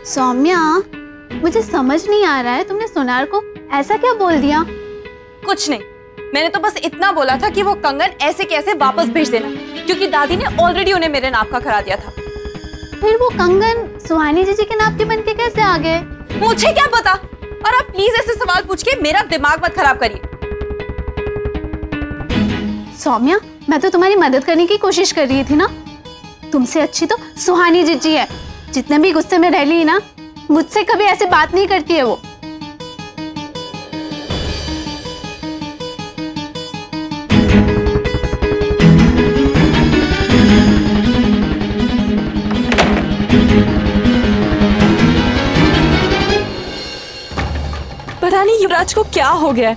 सौम्या, मुझे समझ नहीं आ रहा है, तुमने सोनार को ऐसा क्या बोल दिया? कुछ नहीं, मैंने तो बस इतना बोला था कि वो कंगन ऐसे कैसे वापस भेज देना, क्योंकि दादी ने ऑलरेडी उन्हें मेरे नाम का करा दिया था। फिर वो कंगन सुहानी जीजी के नाम के बन के कैसे आ गए? मुझे क्या पता, और आप प्लीज ऐसे सवाल पूछ के मेरा दिमाग मत खराब करिए। सौम्या, मैं तो तुम्हारी मदद करने की कोशिश कर रही थी ना। तुमसे अच्छी तो सुहानी जीजी है, जितने भी गुस्से में रह ली ना, मुझसे कभी ऐसे बात नहीं करती है वो। पता नहीं युवराज को क्या हो गया है,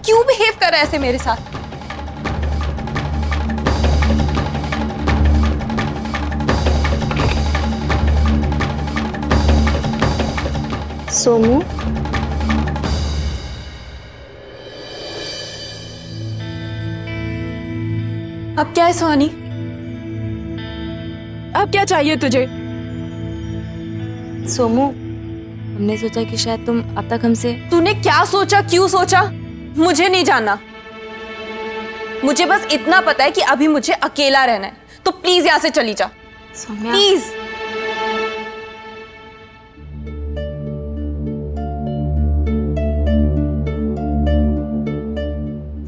क्यों बिहेव कर रहा है ऐसे मेरे साथ। सोमू, अब क्या है सुहानी? अब क्या चाहिए तुझे? सोमू, हमने सोचा कि शायद तुम अब तक हमसे। तूने क्या सोचा, क्यों सोचा, मुझे नहीं जानना। मुझे बस इतना पता है कि अभी मुझे अकेला रहना है, तो प्लीज यहाँ से चली जा। सौम्या, प्लीज।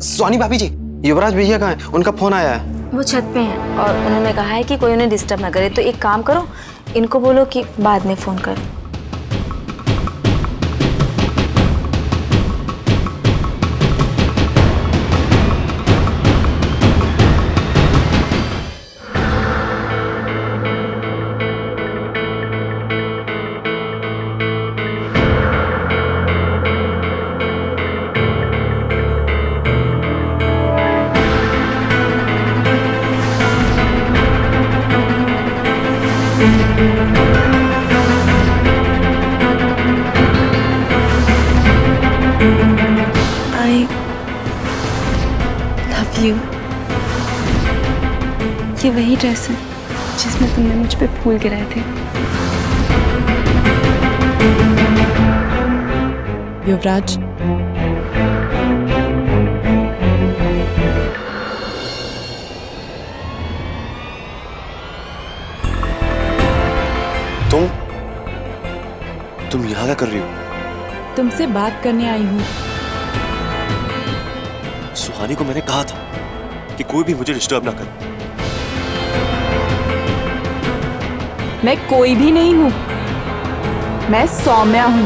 सोनी भाभी जी, युवराज भैया कहाँ हैं? उनका फोन आया है। वो छत पे हैं और उन्होंने कहा है कि कोई उन्हें डिस्टर्ब ना करे। तो एक काम करो, इनको बोलो कि बाद में फोन करें। ये वही ड्रेस है जिसमें तुमने मुझ पे फूल गिराए थे। युवराज, तुम यहाँ क्या कर रही हो? तुमसे बात करने आई हूँ। सुहानी को मैंने कहा था कि कोई भी मुझे डिस्टर्ब ना करे। मैं कोई भी नहीं हूँ, मैं सौम्या हूँ।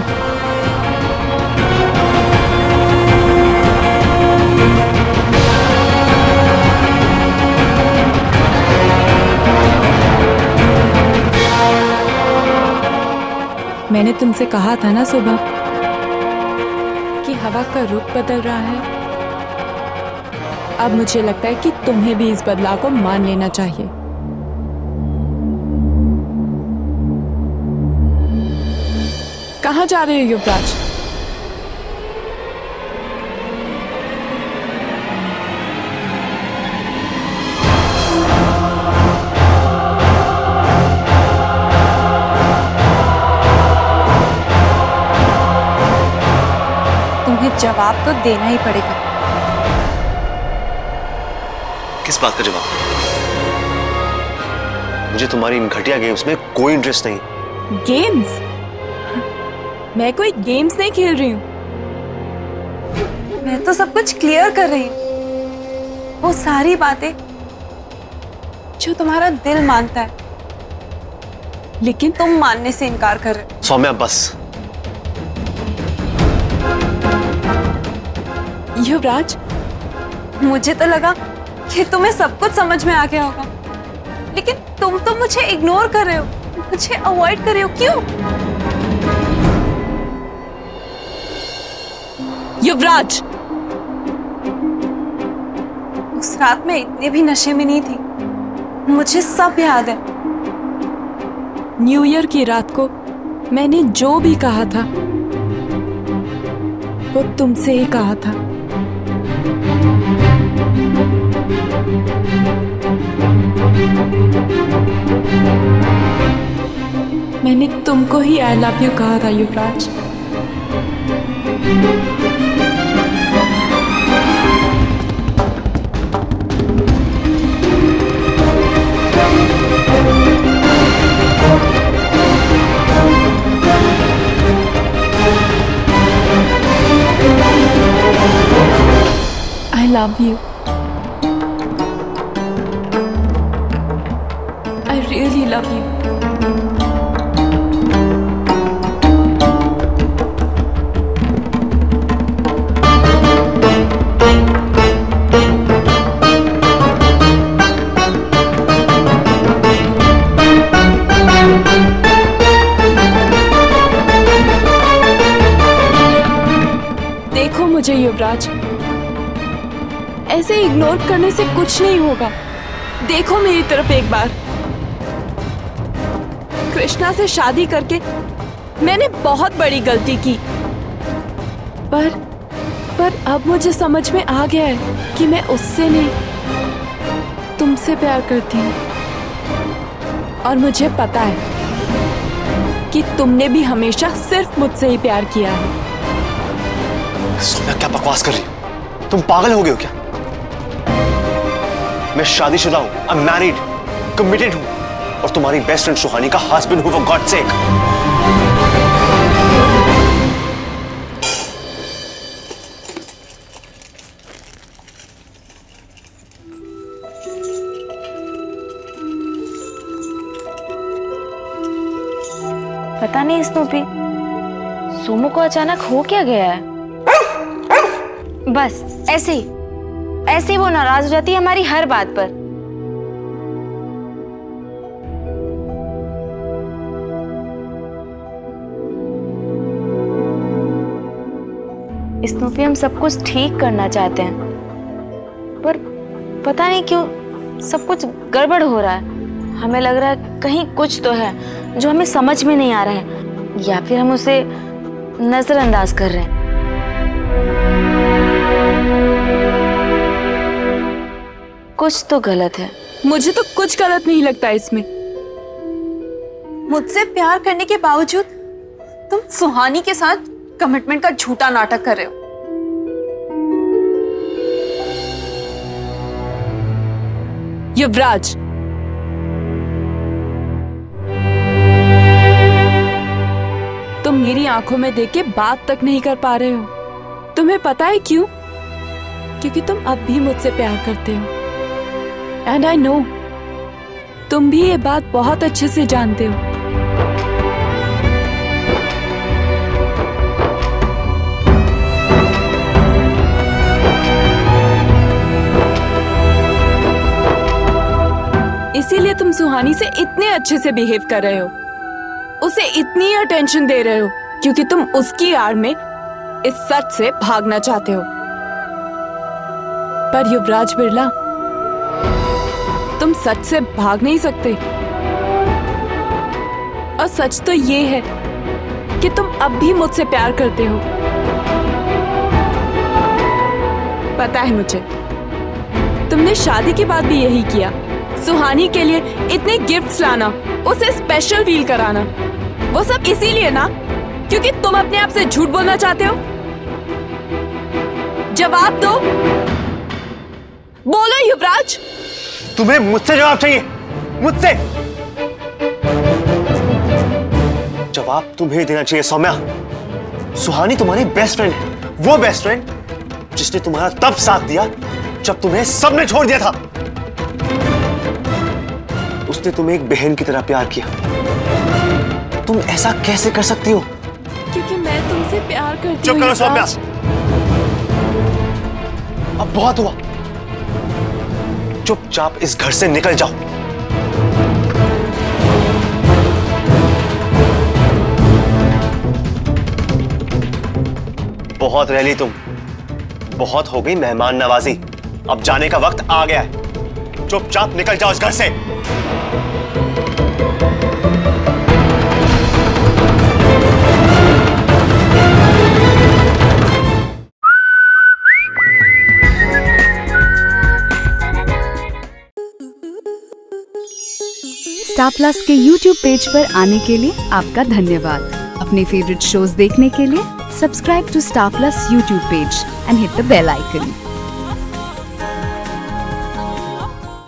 मैंने तुमसे कहा था ना सुबह कि हवा का रुख बदल रहा है। अब मुझे लगता है कि तुम्हें भी इस बदलाव को मान लेना चाहिए। कहाँ जा रहे हो युवराज? तुम्हें जवाब तो देना ही पड़ेगा। किस बात का जवाब? मुझे तुम्हारी इन घटिया गेम्स में कोई इंटरेस्ट नहीं। गेम्स? मैं कोई गेम्स नहीं खेल रही हूँ। मैं तो सब कुछ क्लियर कर रही हूँ, वो सारी बातें जो तुम्हारा दिल मानता है, लेकिन तुम मानने से इनकार कर रहे हो। सौम्या बस। युवराज, मुझे तो लगा कि तुम्हें सब कुछ समझ में आ गया होगा, लेकिन तुम तो मुझे इग्नोर कर रहे हो, मुझे अवॉइड कर रहे हो। क्यों? युवराज, उस रात में इतने भी नशे में नहीं थी, मुझे सब याद है। न्यू ईयर की रात को मैंने जो भी कहा था वो तुमसे ही कहा था। मैंने तुमको ही आई लव यू कहा था युवराज। I love you. I really love you. देखो मुझे युवराज, ऐसे इग्नोर करने से कुछ नहीं होगा। देखो मेरी तरफ एक बार। कृष्णा से शादी करके मैंने बहुत बड़ी गलती की, पर अब मुझे समझ में आ गया है कि मैं उससे नहीं, तुमसे प्यार करती हूँ। और मुझे पता है कि तुमने भी हमेशा सिर्फ मुझसे ही प्यार किया है। सौम्या, क्या बकवास कर रही हो? तुम पागल हो गए हो क्या? मैं शादीशुदा हूं, आई एम मैरिड, कमिटेड हूं, और तुम्हारी बेस्ट फ्रेंड सुहानी का हस्बैंड हूं, फॉर गॉड सेक। पता नहीं स्नूपी, सोमू को अचानक हो क्या गया है। बस ऐसे ही वो नाराज हो जाती है हमारी हर बात पर। स्नूपी, हम सब कुछ ठीक करना चाहते हैं, पर पता नहीं क्यों सब कुछ गड़बड़ हो रहा है। हमें लग रहा है कहीं कुछ तो है जो हमें समझ में नहीं आ रहा है, या फिर हम उसे नजरअंदाज कर रहे हैं। कुछ तो गलत है। मुझे तो कुछ गलत नहीं लगता इसमें। मुझसे प्यार करने के बावजूद तुम सुहानी के साथ कमिटमेंट का झूठा नाटक कर रहे हो। युवराज, तुम मेरी आंखों में देख के बात तक नहीं कर पा रहे हो। तुम्हें पता है क्यों? क्योंकि तुम अब भी मुझसे प्यार करते हो। एंड आई नो, तुम भी ये बात बहुत अच्छे से जानते हो। इसीलिए तुम सुहानी से इतने अच्छे से बिहेव कर रहे हो, उसे इतनी अटेंशन दे रहे हो, क्योंकि तुम उसकी आड़ में इस सच से भागना चाहते हो। पर युवराज बिरला, तुम सच से भाग नहीं सकते। और सच तो ये है कि तुम अब भी मुझसे प्यार करते हो। पता है मुझे, तुमने शादी के बाद भी यही किया। सुहानी के लिए इतने गिफ्ट्स लाना, उसे स्पेशल फील कराना, वो सब इसीलिए ना क्योंकि तुम अपने आप से झूठ बोलना चाहते हो। जवाब दो, बोलो युवराज। तुम्हें मुझसे जवाब चाहिए, मुझसे जवाब तुम्हें देना चाहिए सौम्या। सुहानी तुम्हारी बेस्ट फ्रेंड है, वो बेस्ट फ्रेंड जिसने तुम्हारा तब साथ दिया जब तुम्हें सबने छोड़ दिया था। उसने तुम्हें एक बहन की तरह प्यार किया। तुम ऐसा कैसे कर सकती हो? क्योंकि मैं तुमसे प्यार करती हूँ। चुप करो सौम्या, अब बहुत हुआ। चुपचाप इस घर से निकल जाओ। बहुत रह ली तुम, बहुत हो गई मेहमान नवाजी। अब जाने का वक्त आ गया है। चुपचाप निकल जाओ इस घर से। स्टार प्लस के YouTube पेज पर आने के लिए आपका धन्यवाद। अपने फेवरेट शोज देखने के लिए subscribe to Star Plus YouTube page and hit the bell icon.